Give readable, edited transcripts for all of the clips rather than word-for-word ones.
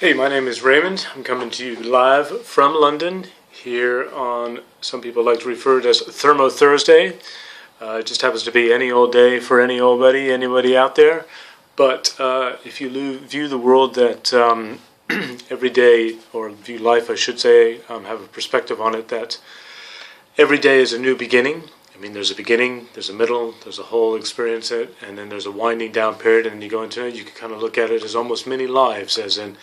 Hey, my name is Raymond. I'm coming to you live from London here on, some people like to refer to it as Thermo Thursday. It just happens to be any old day for any old buddy, anybody out there. But if you view the world that every day, or view life, I should say, have a perspective on it that every day is a new beginning. I mean, there's a beginning, there's a middle, there's a whole experience it, and then there's a winding down period, and you go into it, you can kind of look at it as almost mini lives, as in,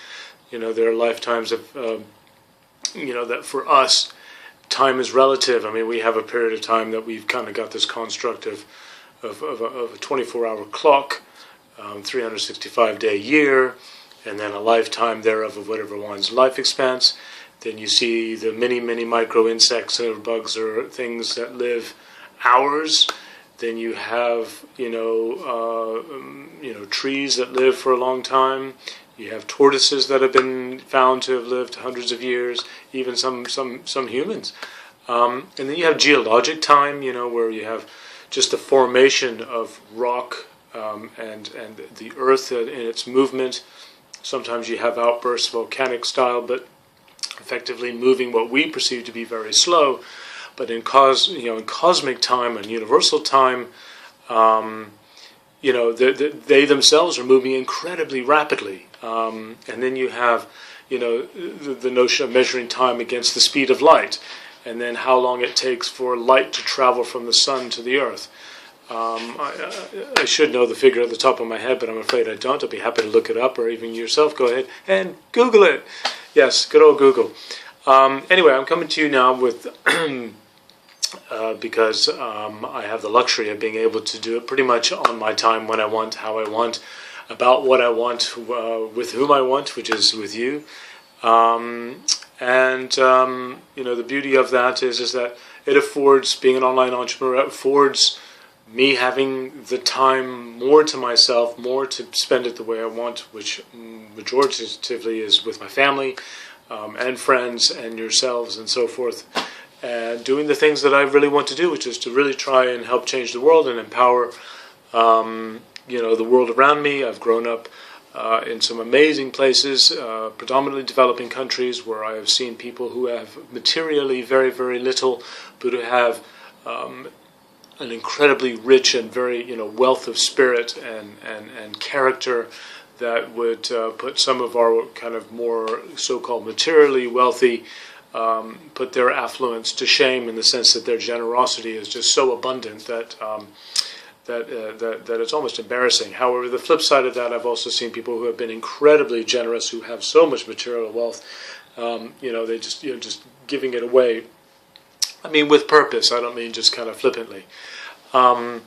there are lifetimes of, that for us, time is relative. I mean, we have a period of time that we've kind of got this construct of a 24-hour clock, 365-day year, and then a lifetime thereof of whatever one's life expanse. Then you see the many micro insects or bugs or things that live hours. Then you have, trees that live for a long time. You have tortoises that have been found to have lived hundreds of years, even some humans. And then you have geologic time, where you have just the formation of rock and the earth in its movement. Sometimes you have outbursts, volcanic style, but effectively moving what we perceive to be very slow. But in cosmic time and universal time, they themselves are moving incredibly rapidly. And then you have, the notion of measuring time against the speed of light, and then how long it takes for light to travel from the sun to the earth. I should know the figure at the top of my head, but I'm afraid I don't. I'll be happy to look it up, or even yourself, go ahead and Google it. Yes, good old Google. Anyway, I'm coming to you now with... because I have the luxury of being able to do it pretty much on my time, when I want, how I want, about what I want, with whom I want, which is with you. The beauty of that is that it affords, being an online entrepreneur, it affords me having the time more to myself, more to spend it the way I want, which majoritatively is with my family and friends and yourselves and so forth. And doing the things that I really want to do, which is to really try and help change the world and empower, the world around me. I've grown up in some amazing places, predominantly developing countries, where I have seen people who have materially very, very little, but who have an incredibly rich and very, wealth of spirit and character that would put some of our kind of more so-called materially wealthy put their affluence to shame, in the sense that their generosity is just so abundant that it's almost embarrassing. However, the flip side of that, I've also seen people who have been incredibly generous, who have so much material wealth, they just giving it away. I mean, with purpose. I don't mean just kind of flippantly. I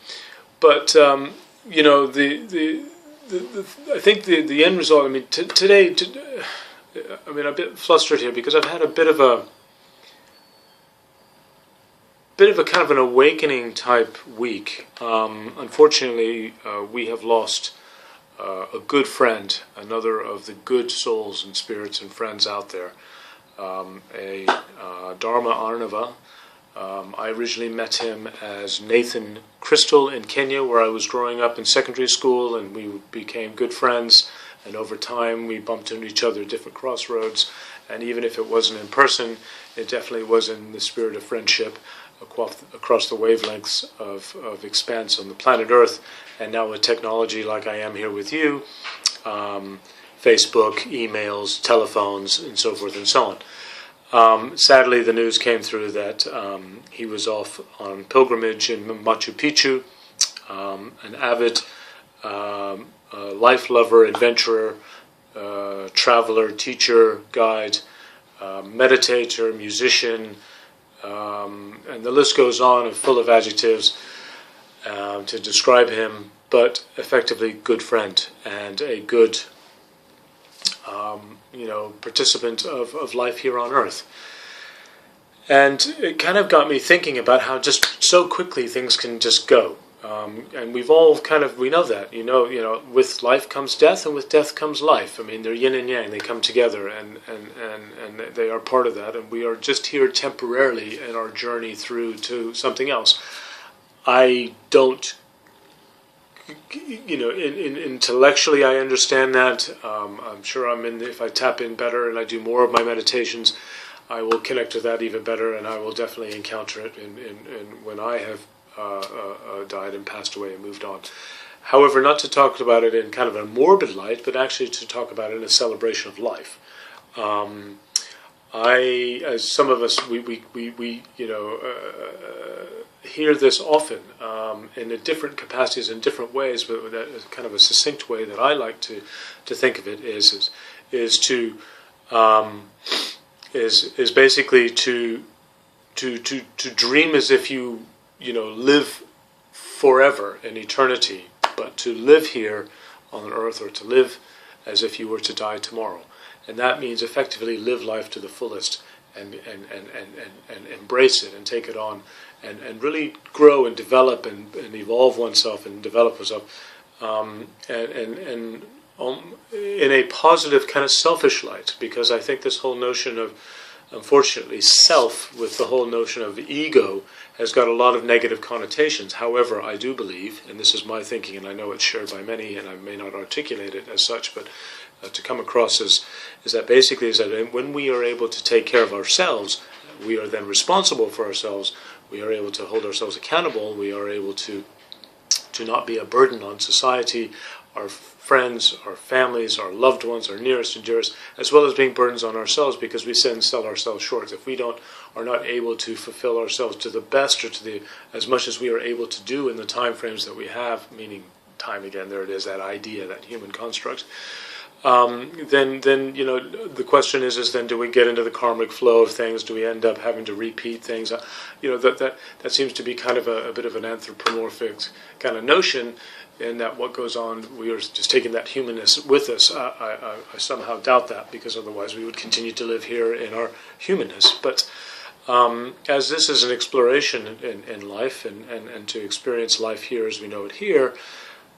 think the end result. I mean, today. I'm a bit flustered here because I've had a bit of a kind of an awakening type week. Unfortunately, we have lost a good friend, another of the good souls and spirits and friends out there, Dharma Arnava. I originally met him as Nathan Crystal in Kenya, where I was growing up in secondary school, and we became good friends. And over time, we bumped into each other at different crossroads. And even if it wasn't in person, it definitely was in the spirit of friendship across the wavelengths of expanse on the planet Earth. And now with technology like I am here with you, Facebook, emails, telephones, and so forth and so on. Sadly, the news came through that he was off on pilgrimage in Machu Picchu, an avid... life lover, adventurer, traveler, teacher, guide, meditator, musician, and the list goes on, full of adjectives to describe him, but effectively good friend and a good, participant of life here on Earth. And it kind of got me thinking about how just so quickly things can just go. And we've all we know that, with life comes death, and with death comes life. I mean, they're yin and yang, they come together, and they are part of that, and we are just here temporarily in our journey through to something else. I don't intellectually I understand that. I'm sure if I tap in better and I do more of my meditations, I will connect with that even better, and I will definitely encounter it when I have died and passed away and moved on. However, not to talk about it in kind of a morbid light, but actually to talk about it in a celebration of life. As some of us, we hear this often in a different capacities, in different ways, but with a kind of a succinct way that I like to think of it is basically to dream as if you live forever in eternity, but to live here on earth, or to live as if you were to die tomorrow. And that means effectively live life to the fullest and embrace it and take it on and really grow and develop and evolve oneself and develop oneself in a positive kind of selfish light, because I think this whole notion of, unfortunately, self with the whole notion of ego has got a lot of negative connotations. However, I do believe, and this is my thinking, and I know it's shared by many, and I may not articulate it as such, but to come across is that basically is that when we are able to take care of ourselves, we are then responsible for ourselves. We are able to hold ourselves accountable. We are able to not be a burden on society, our friends, our families, our loved ones, our nearest and dearest, as well as being burdens on ourselves, because we then sell ourselves short. If we are not able to fulfill ourselves to the best, or as much as we are able to do in the time frames that we have, meaning time again, there it is, that idea, that human construct. Then the question is then do we get into the karmic flow of things? Do we end up having to repeat things? That seems to be kind of a bit of an anthropomorphic kind of notion, in that what goes on, we are just taking that humanness with us. I somehow doubt that, because otherwise we would continue to live here in our humanness. But as this is an exploration in life, and to experience life here as we know it here,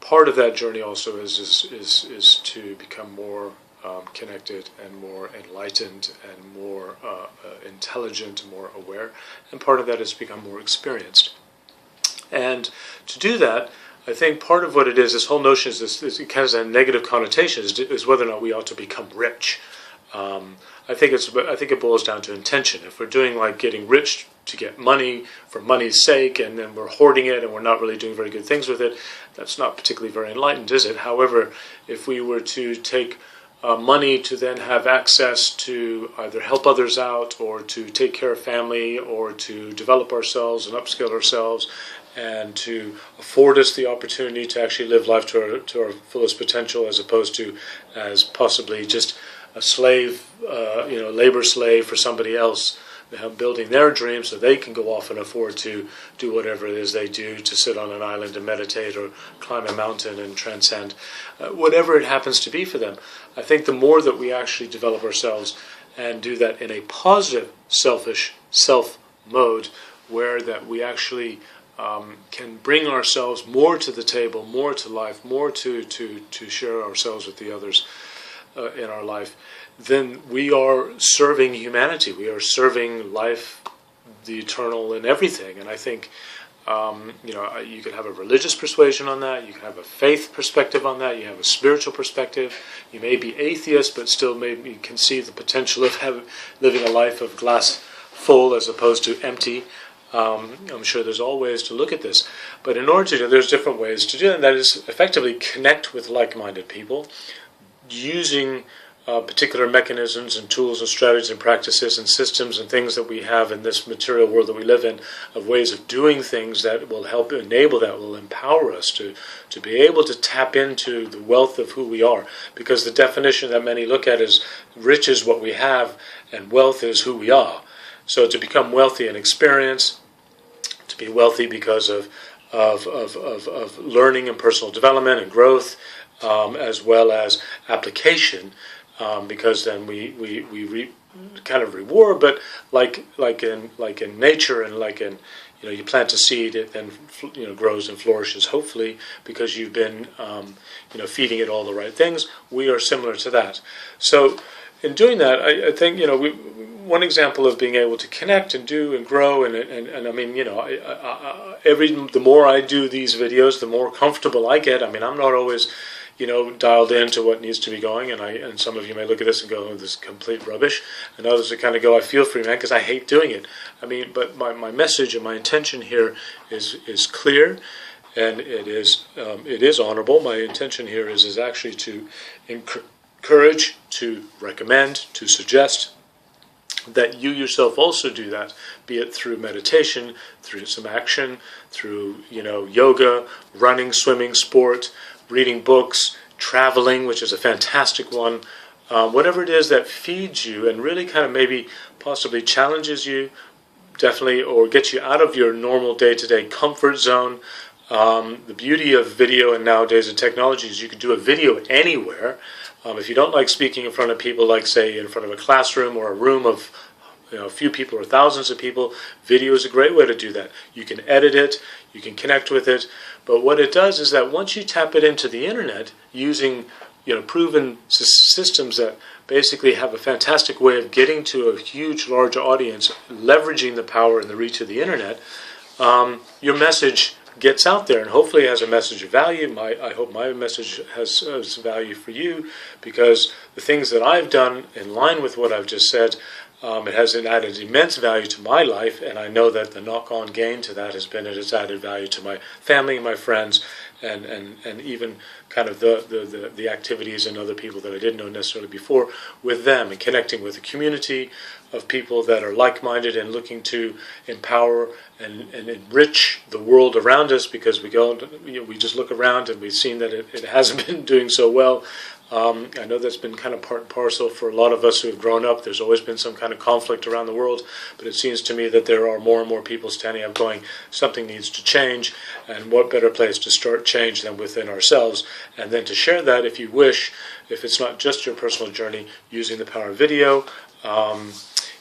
part of that journey also is to become more connected and more enlightened and more intelligent and more aware. And part of that is to become more experienced. And to do that, I think part of what it is, this whole notion is it has a negative connotation, is whether or not we ought to become rich. I think it boils down to intention. If we're doing like getting rich to get money for money's sake, and then we're hoarding it and we're not really doing very good things with it, that's not particularly very enlightened, is it? However, if we were to take money to then have access to either help others out, or to take care of family, or to develop ourselves and upskill ourselves, and to afford us the opportunity to actually live life to our fullest potential, as opposed to as possibly just a slave, labor slave for somebody else, building their dreams so they can go off and afford to do whatever it is they do, to sit on an island and meditate, or climb a mountain and transcend, whatever it happens to be for them. I think the more that we actually develop ourselves and do that in a positive, selfish, self mode, where that we actually can bring ourselves more to the table, more to life, more to share ourselves with the others in our life, then we are serving humanity. We are serving life, the eternal, and everything. And I think, you could have a religious persuasion on that. You can have a faith perspective on that. You have a spiritual perspective. You may be atheist, but still maybe can see the potential of living a life of glass full as opposed to empty. I'm sure there's all ways to look at this. But in order to, there's different ways to do it, and that is effectively connect with like-minded people, using particular mechanisms and tools and strategies and practices and systems and things that we have in this material world that we live in, of ways of doing things that will help enable, that will empower us to be able to tap into the wealth of who we are. Because the definition that many look at is rich is what we have and wealth is who we are. So to become wealthy in experience, to be wealthy because of learning and personal development and growth, as well as application, because then we kind of reward, but like in nature, and like in, you plant a seed, it then grows and flourishes, hopefully because you've been feeding it all the right things. We are similar to that. So in doing that, I think one example of being able to connect and do and grow, and I mean, you know, the more I do these videos, the more comfortable I get. I mean, I'm not always, you know, dialed into what needs to be going, and some of you may look at this and go, oh, this is complete rubbish, and others are kind of go, I feel for you, man, because I hate doing it. I mean, but my message and my intention here is clear, and it is honorable. My intention here is actually to encourage, to recommend, to suggest that you yourself also do that, be it through meditation, through some action, through, you know, yoga, running, swimming, sport, reading books, traveling, which is a fantastic one, whatever it is that feeds you and really kind of maybe possibly challenges you, definitely, or gets you out of your normal day-to-day comfort zone. The beauty of video and nowadays in technology is you can do a video anywhere. If you don't like speaking in front of people, like say in front of a classroom or a room of, you know, a few people or thousands of people, video is a great way to do that. You can edit it, you can connect with it, but what it does is that once you tap it into the internet using, you know, proven systems that basically have a fantastic way of getting to a huge, large audience, leveraging the power and the reach of the internet, your message gets out there, and hopefully has a message of value. I hope my message has value for you, because the things that I've done in line with what I've just said, it has added immense value to my life, and I know that the knock-on gain to that has been it has added value to my family, my friends, and even kind of the activities and other people that I didn't know necessarily before with them, and connecting with a community of people that are like-minded and looking to empower and enrich the world around us, because we go, you know, we just look around and we've seen that it hasn't been doing so well. I know that's been kind of part and parcel for a lot of us who have grown up. There's always been some kind of conflict around the world, but it seems to me that there are more and more people standing up going, something needs to change, and what better place to start change than within ourselves, and then to share that, if you wish, if it's not just your personal journey, using the power of video,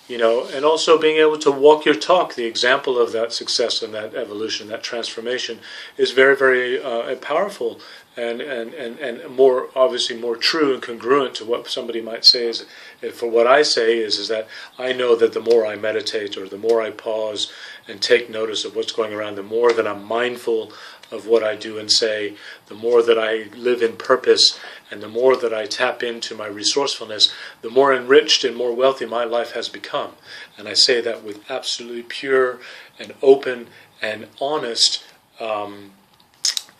you know, and also being able to walk your talk. The example of that success and that evolution, that transformation, is very, very powerful, and more, obviously more true and congruent to what somebody might say. Is, for what I say is that I know that the more I meditate, or the more I pause and take notice of what's going around, the more that I'm mindful of what I do and say, the more that I live in purpose, and the more that I tap into my resourcefulness, the more enriched and more wealthy my life has become. And I say that with absolutely pure and open and honest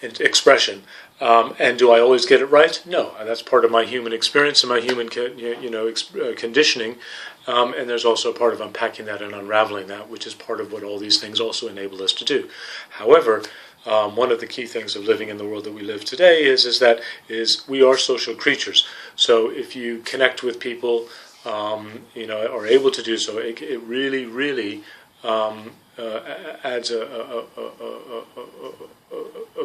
expression. And do I always get it right? No, and that's part of my human experience and my human conditioning. And there's also a part of unpacking that and unraveling that, which is part of what all these things also enable us to do. However, one of the key things of living in the world that we live today is that we are social creatures. So if you connect with people, you know, are able to do so, it really, really adds a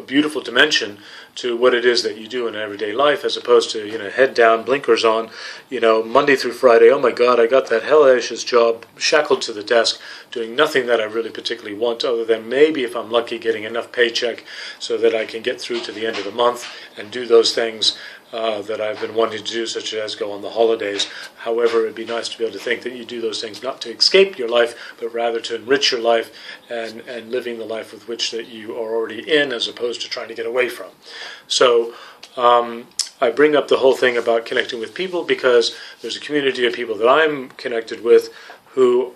beautiful dimension to what it is that you do in everyday life, as opposed to, you know, head down, blinkers on, you know, Monday through Friday. Oh my God, I got that hellish job, shackled to the desk, doing nothing that I really particularly want, other than maybe, if I'm lucky, getting enough paycheck so that I can get through to the end of the month and do those things that I've been wanting to do, such as go on the holidays. However, it'd be nice to be able to think that you do those things not to escape your life, but rather to enrich your life and living the life with which that you are already in, as opposed to trying to get away from. So I bring up the whole thing about connecting with people because there's a community of people that I'm connected with who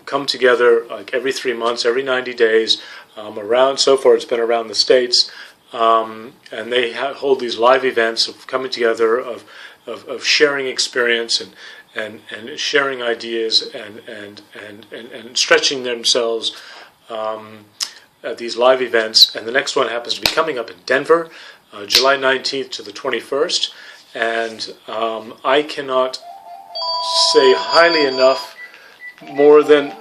come together like every 3 months, every 90 days, around, so far it's been around the States, and they hold these live events of coming together, of sharing experience and sharing ideas and stretching themselves at these live events. And the next one happens to be coming up in Denver, July 19th to the 21st, and I cannot say highly enough more than,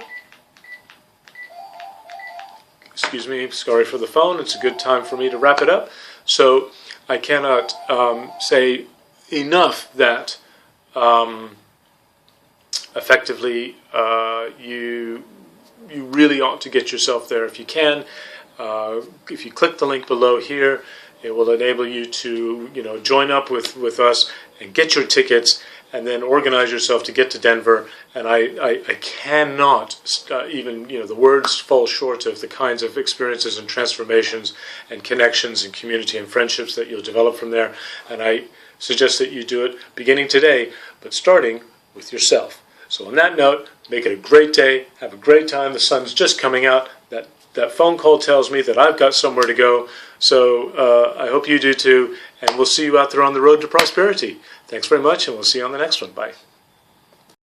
excuse me, sorry for the phone, it's a good time for me to wrap it up. So I cannot say enough that effectively you really ought to get yourself there if you can. If you click the link below here, it will enable you to, you know, join up with us and get your tickets and then organize yourself to get to Denver. And I cannot even, the words fall short of the kinds of experiences and transformations and connections and community and friendships that you'll develop from there. And I suggest that you do it beginning today, but starting with yourself. So on that note, make it a great day. Have a great time. The sun's just coming out. That phone call tells me that I've got somewhere to go. So I hope you do too. And we'll see you out there on the road to prosperity. Thanks very much, and we'll see you on the next one. Bye.